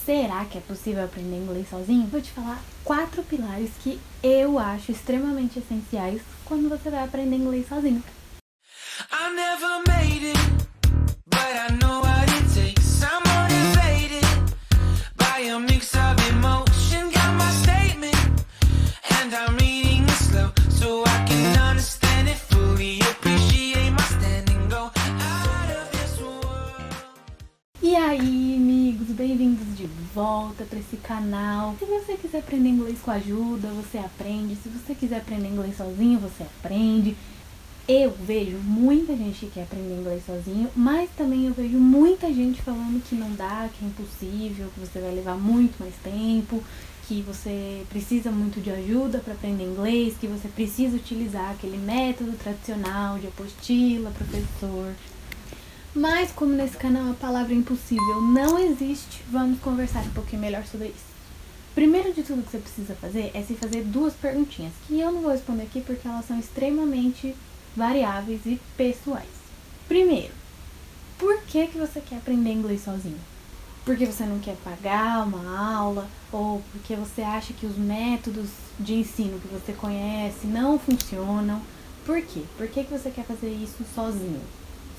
Será que é possível aprender inglês sozinho? Vou te falar 4 pilares que eu acho extremamente essenciais quando você vai aprender inglês sozinho. I never made it, but I know what it takes. I'm motivated by a mix of emotion. Got my statement, and I'm reading it slow so I can understand it fully. Appreciate my standing, go out of this world. E aí, amigos, bem-vindos de volta para esse canal. Se você quiser aprender inglês com ajuda, você aprende. Se você quiser aprender inglês sozinho, você aprende. Eu vejo muita gente que quer aprender inglês sozinho, mas também eu vejo muita gente falando que não dá, que é impossível, que você vai levar muito mais tempo, que você precisa muito de ajuda para aprender inglês, que você precisa utilizar aquele método tradicional de apostila, professor. Mas como nesse canal a palavra impossível não existe, vamos conversar um pouquinho melhor sobre isso. Primeiro de tudo que você precisa fazer é se fazer 2 perguntinhas, que eu não vou responder aqui porque elas são extremamente variáveis e pessoais. Primeiro, por que você quer aprender inglês sozinho? Porque você não quer pagar uma aula, ou porque você acha que os métodos de ensino que você conhece não funcionam? Por quê? Por que você quer fazer isso sozinho?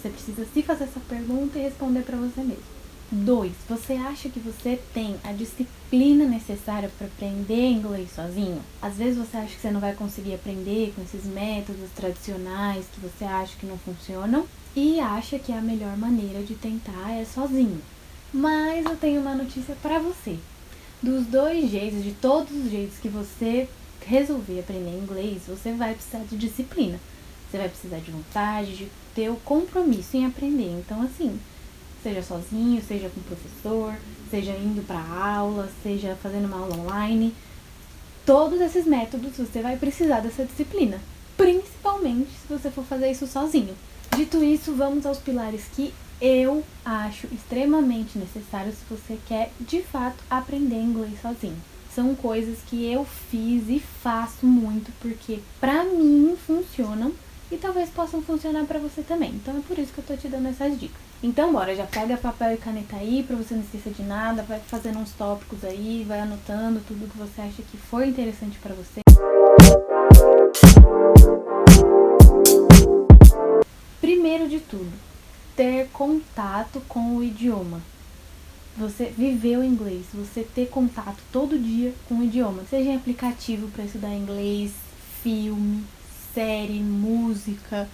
Você precisa se fazer essa pergunta e responder para você mesmo. 2. Você acha que você tem a disciplina necessária para aprender inglês sozinho? Às vezes você acha que você não vai conseguir aprender com esses métodos tradicionais que você acha que não funcionam e acha que a melhor maneira de tentar é sozinho. Mas eu tenho uma notícia para você. Dos 2 jeitos, de todos os jeitos que você resolver aprender inglês, você vai precisar de disciplina. Você vai precisar de vontade, de ter o compromisso em aprender. Então, assim, seja sozinho, seja com o professor, seja indo para aula, seja fazendo uma aula online. Todos esses métodos você vai precisar dessa disciplina, principalmente se você for fazer isso sozinho. Dito isso, vamos aos pilares que eu acho extremamente necessários se você quer, de fato, aprender inglês sozinho. São coisas que eu fiz e faço muito porque, pra mim, funcionam e talvez possam funcionar pra você também. Então é por isso que eu tô te dando essas dicas. Então bora, já pega papel e caneta aí pra você não esquecer de nada, vai fazendo uns tópicos aí, vai anotando tudo que você acha que for interessante pra você. Primeiro de tudo, ter contato com o idioma. Você viver o inglês, você ter contato todo dia com o idioma, seja em aplicativo para estudar inglês, filme, série, música,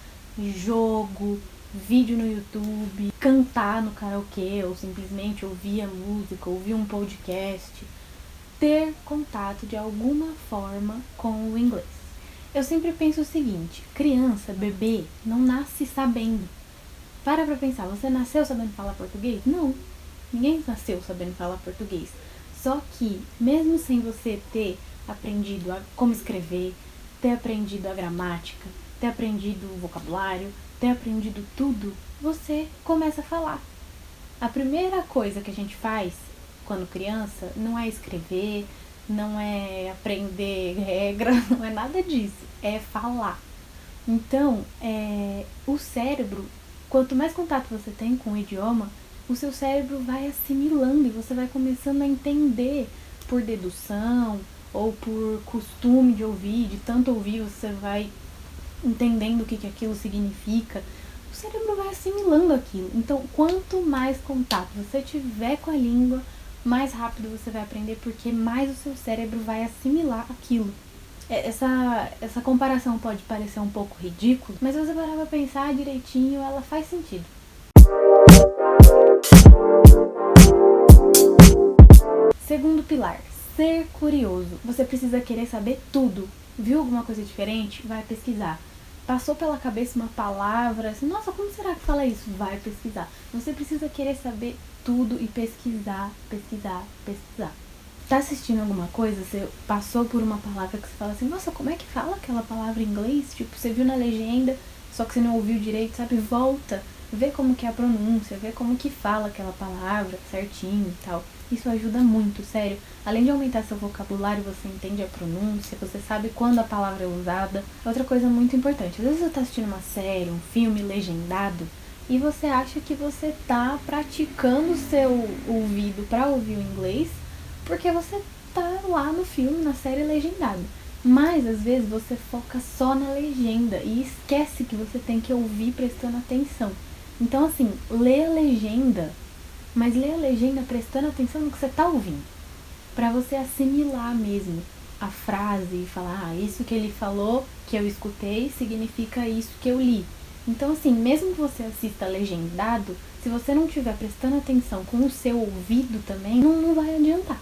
jogo, vídeo no YouTube, cantar no karaokê ou simplesmente ouvir a música, ouvir um podcast, ter contato de alguma forma com o inglês. Eu sempre penso o seguinte, criança, bebê, não nasce sabendo. Para pensar, você nasceu sabendo falar português? Não, ninguém nasceu sabendo falar português. Só que, mesmo sem você ter aprendido como escrever, ter aprendido a gramática, ter aprendido o vocabulário, ter aprendido tudo, você começa a falar. A primeira coisa que a gente faz quando criança não é escrever, não é aprender regra, não é nada disso, é falar. Então, o cérebro, quanto mais contato você tem com o idioma, o seu cérebro vai assimilando e você vai começando a entender por dedução ou por costume de ouvir, de tanto ouvir você vai entendendo o que aquilo significa. O cérebro vai assimilando aquilo. Então, quanto mais contato você tiver com a língua, mais rápido você vai aprender, porque mais o seu cérebro vai assimilar aquilo. Essa comparação pode parecer um pouco ridícula, mas se você parar pra pensar direitinho, ela faz sentido. Segundo pilar, ser curioso. Você precisa querer saber tudo. Viu alguma coisa diferente? Vai pesquisar. Passou pela cabeça uma palavra, assim, nossa, como será que fala isso? Vai pesquisar. Você precisa querer saber tudo e pesquisar. Tá assistindo alguma coisa, você passou por uma palavra que você fala assim, nossa, como é que fala aquela palavra em inglês? Tipo, você viu na legenda, só que você não ouviu direito, sabe? Volta, vê como que é a pronúncia, vê como que fala aquela palavra certinho e tal. Isso ajuda muito, sério. Além de aumentar seu vocabulário, você entende a pronúncia, você sabe quando a palavra é usada. Outra coisa muito importante, às vezes você tá assistindo uma série, um filme legendado, e você acha que você tá praticando o seu ouvido para ouvir o inglês porque você tá lá no filme, na série legendado. Mas às vezes você foca só na legenda e esquece que você tem que ouvir prestando atenção. Então assim, lê a legenda, mas lê a legenda prestando atenção no que você tá ouvindo, para você assimilar mesmo a frase e falar, isso que ele falou, que eu escutei, significa isso que eu li. Então assim, mesmo que você assista legendado, se você não estiver prestando atenção com o seu ouvido também, não vai adiantar.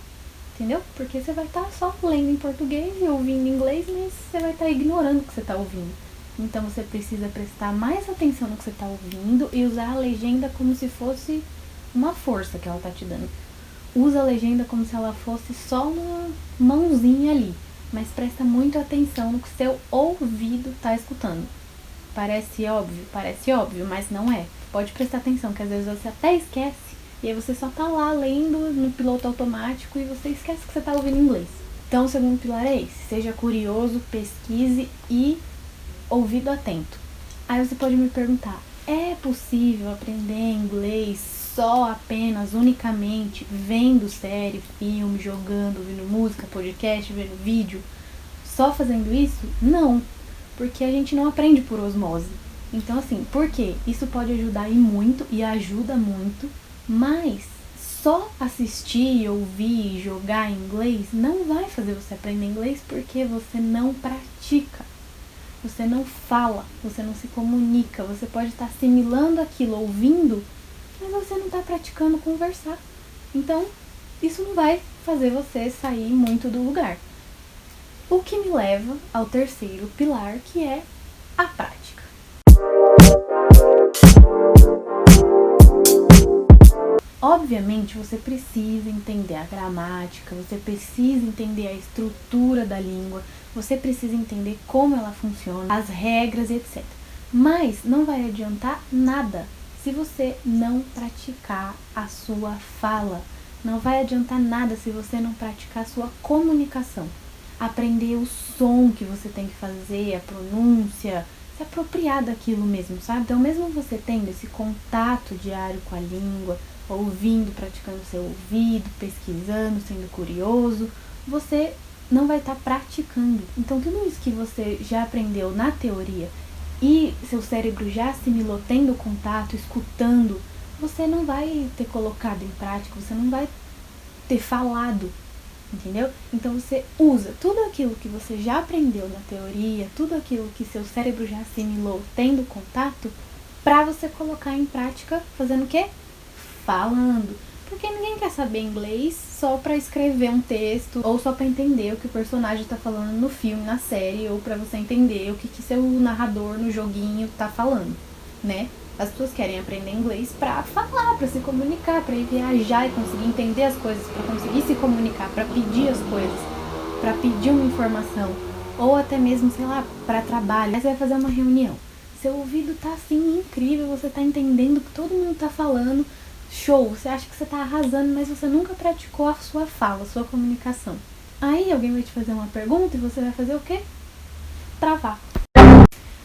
Entendeu? Porque você vai estar só lendo em português e ouvindo em inglês, mas você vai estar ignorando o que você está ouvindo. Então você precisa prestar mais atenção no que você está ouvindo e usar a legenda como se fosse uma força que ela está te dando. Usa a legenda como se ela fosse só uma mãozinha ali, mas presta muito atenção no que seu ouvido está escutando. Parece óbvio, mas não é. Pode prestar atenção, que às vezes você até esquece. E aí você só tá lá lendo no piloto automático e você esquece que você tá ouvindo inglês. Então o segundo pilar é esse. Seja curioso, pesquise e ouvido atento. Aí você pode me perguntar, é possível aprender inglês só, apenas, unicamente, vendo série, filme, jogando, ouvindo música, podcast, vendo vídeo? Só fazendo isso? Não, porque a gente não aprende por osmose. Então assim, por quê? Isso pode ajudar e muito, e ajuda muito, mas só assistir, ouvir, jogar inglês não vai fazer você aprender inglês porque você não pratica. Você não fala, você não se comunica, você pode estar assimilando aquilo, ouvindo, mas você não está praticando conversar. Então, isso não vai fazer você sair muito do lugar. O que me leva ao terceiro pilar, que é a prática. Obviamente, você precisa entender a gramática, você precisa entender a estrutura da língua, você precisa entender como ela funciona, as regras, etc. Mas não vai adiantar nada se você não praticar a sua fala. Não vai adiantar nada se você não praticar a sua comunicação. Aprender o som que você tem que fazer, a pronúncia, se apropriar daquilo mesmo, sabe? Então, mesmo você tendo esse contato diário com a língua, ouvindo, praticando seu ouvido, pesquisando, sendo curioso, você não vai estar praticando. Então, tudo isso que você já aprendeu na teoria e seu cérebro já assimilou tendo contato, escutando, você não vai ter colocado em prática, você não vai ter falado, entendeu? Então você usa tudo aquilo que você já aprendeu na teoria, tudo aquilo que seu cérebro já assimilou tendo contato, pra você colocar em prática fazendo o quê? Falando. Porque ninguém quer saber inglês só pra escrever um texto ou só pra entender o que o personagem tá falando no filme, na série, ou pra você entender o que seu narrador no joguinho tá falando, né? As pessoas querem aprender inglês pra falar, pra se comunicar, pra ir viajar e conseguir entender as coisas, pra conseguir se comunicar, pra pedir as coisas, pra pedir uma informação, ou até mesmo, sei lá, pra trabalho. Aí você vai fazer uma reunião. Seu ouvido tá assim incrível, você tá entendendo o que todo mundo tá falando. Show, você acha que você tá arrasando, mas você nunca praticou a sua fala, a sua comunicação. Aí alguém vai te fazer uma pergunta e você vai fazer o quê? Travar.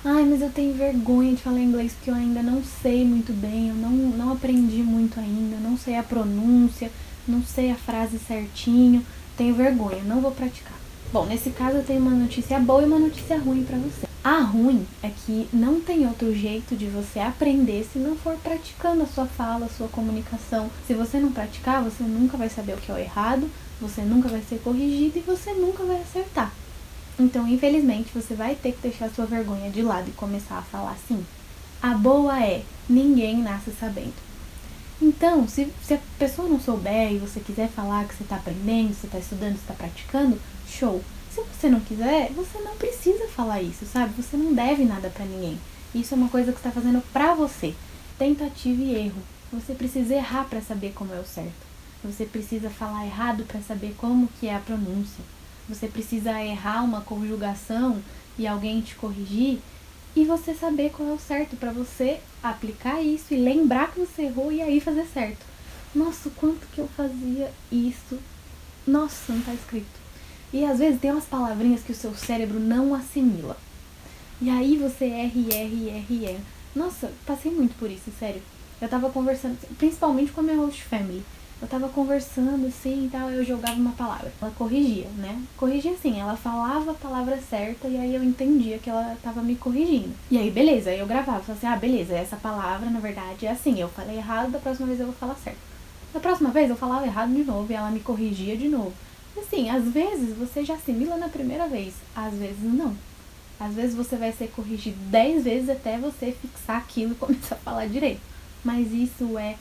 Ai, mas eu tenho vergonha de falar inglês porque eu ainda não sei muito bem, eu não aprendi muito ainda, não sei a pronúncia, não sei a frase certinho, tenho vergonha, não vou praticar. Bom, nesse caso eu tenho uma notícia boa e uma notícia ruim pra você. A ruim é que não tem outro jeito de você aprender se não for praticando a sua fala, a sua comunicação. Se você não praticar, você nunca vai saber o que é o errado, você nunca vai ser corrigido e você nunca vai acertar. Então, infelizmente, você vai ter que deixar sua vergonha de lado e começar a falar assim. A boa é, ninguém nasce sabendo. Então, se a pessoa não souber e você quiser falar que você está aprendendo, você está estudando, você está praticando, show. Se você não quiser, você não precisa falar isso, sabe? Você não deve nada pra ninguém. Isso é uma coisa que você tá fazendo pra você. Tentativa e erro. Você precisa errar pra saber como é o certo. Você precisa falar errado pra saber como que é a pronúncia. Você precisa errar uma conjugação e alguém te corrigir e você saber qual é o certo pra você aplicar isso e lembrar que você errou e aí fazer certo. Nossa, o quanto que eu fazia isso. Nossa, não tá escrito. E às vezes tem umas palavrinhas que o seu cérebro não assimila. E aí você erra. Nossa, passei muito por isso, sério. Eu tava conversando, principalmente com a minha host family. Eu tava conversando assim e tal, eu jogava uma palavra. Ela corrigia, né? Corrigia assim, ela falava a palavra certa e aí eu entendia que ela tava me corrigindo. E aí, beleza, aí eu gravava, falava assim, beleza, essa palavra na verdade é assim, eu falei errado, da próxima vez eu vou falar certo. Da próxima vez eu falava errado de novo e ela me corrigia de novo. Assim, às vezes você já assimila na primeira vez, às vezes não. Às vezes você vai ser corrigido 10 vezes até você fixar aquilo e começar a falar direito. Mas isso é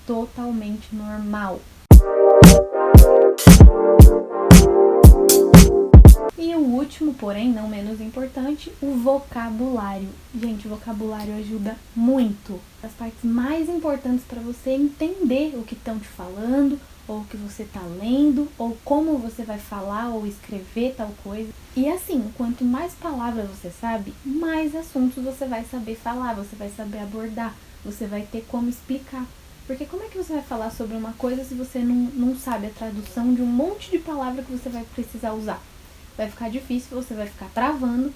totalmente normal. E o último, porém não menos importante, o vocabulário. Gente, o vocabulário ajuda muito. As partes mais importantes para você entender o que estão te falando, ou o que você está lendo, ou como você vai falar ou escrever tal coisa. E assim, quanto mais palavras você sabe, mais assuntos você vai saber falar, você vai saber abordar, você vai ter como explicar. Porque como é que você vai falar sobre uma coisa se você não sabe a tradução de um monte de palavra que você vai precisar usar? Vai ficar difícil, você vai ficar travando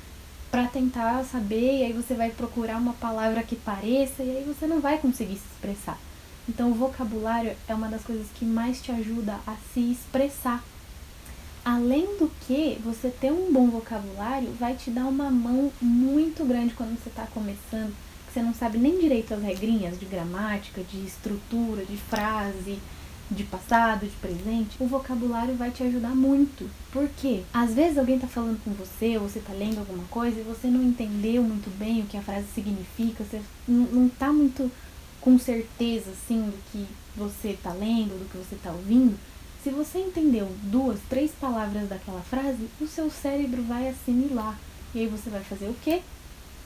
para tentar saber, e aí você vai procurar uma palavra que pareça, e aí você não vai conseguir se expressar. Então o vocabulário é uma das coisas que mais te ajuda a se expressar. Além do que, você ter um bom vocabulário vai te dar uma mão muito grande quando você está começando, que você não sabe nem direito as regrinhas de gramática, de estrutura, de frase, de passado, de presente. O vocabulário vai te ajudar muito. Por quê? Às vezes alguém tá falando com você, ou você tá lendo alguma coisa e você não entendeu muito bem o que a frase significa, você não tá muito com certeza, assim, do que você tá lendo, do que você tá ouvindo. Se você entendeu 2, 3 palavras daquela frase, o seu cérebro vai assimilar. E aí você vai fazer o quê?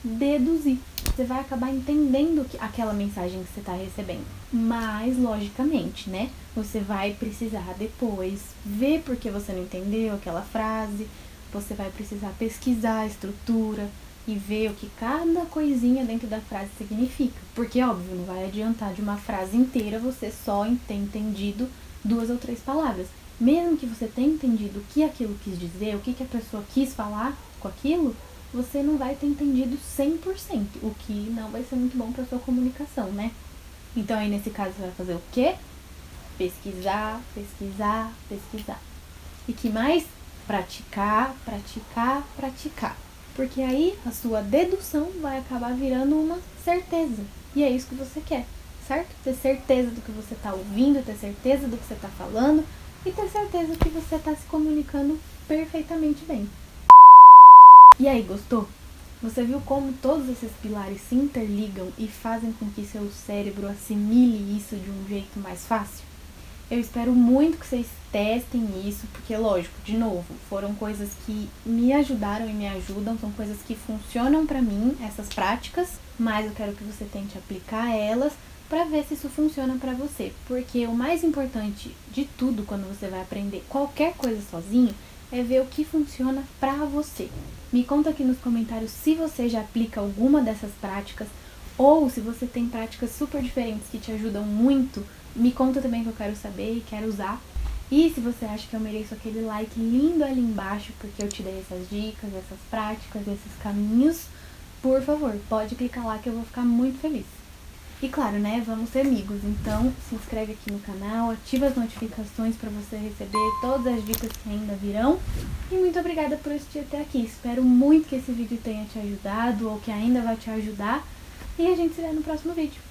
Deduzir. Você vai acabar entendendo aquela mensagem que você está recebendo. Mas, logicamente, né? Você vai precisar depois ver porque você não entendeu aquela frase. Você vai precisar pesquisar a estrutura e ver o que cada coisinha dentro da frase significa. Porque, óbvio, não vai adiantar de uma frase inteira você só ter entendido 2 ou 3 palavras. Mesmo que você tenha entendido o que aquilo quis dizer, o que a pessoa quis falar com aquilo, você não vai ter entendido 100%, o que não vai ser muito bom para sua comunicação, né? Então aí nesse caso você vai fazer o quê? Pesquisar, pesquisar, pesquisar. E que mais? Praticar, praticar, praticar. Porque aí a sua dedução vai acabar virando uma certeza. E é isso que você quer, certo? Ter certeza do que você está ouvindo, ter certeza do que você está falando e ter certeza que você está se comunicando perfeitamente bem. E aí, gostou? Você viu como todos esses pilares se interligam e fazem com que seu cérebro assimile isso de um jeito mais fácil? Eu espero muito que vocês testem isso, porque, lógico, de novo, foram coisas que me ajudaram e me ajudam, são coisas que funcionam pra mim, essas práticas, mas eu quero que você tente aplicar elas pra ver se isso funciona pra você, porque o mais importante de tudo quando você vai aprender qualquer coisa sozinho é ver o que funciona pra você. Me conta aqui nos comentários se você já aplica alguma dessas práticas ou se você tem práticas super diferentes que te ajudam muito. Me conta também que eu quero saber e quero usar. E se você acha que eu mereço aquele like lindo ali embaixo porque eu te dei essas dicas, essas práticas, esses caminhos, por favor, pode clicar lá que eu vou ficar muito feliz. E claro, né, vamos ser amigos, então se inscreve aqui no canal, ativa as notificações para você receber todas as dicas que ainda virão. E muito obrigada por assistir até aqui, espero muito que esse vídeo tenha te ajudado ou que ainda vai te ajudar. E a gente se vê no próximo vídeo.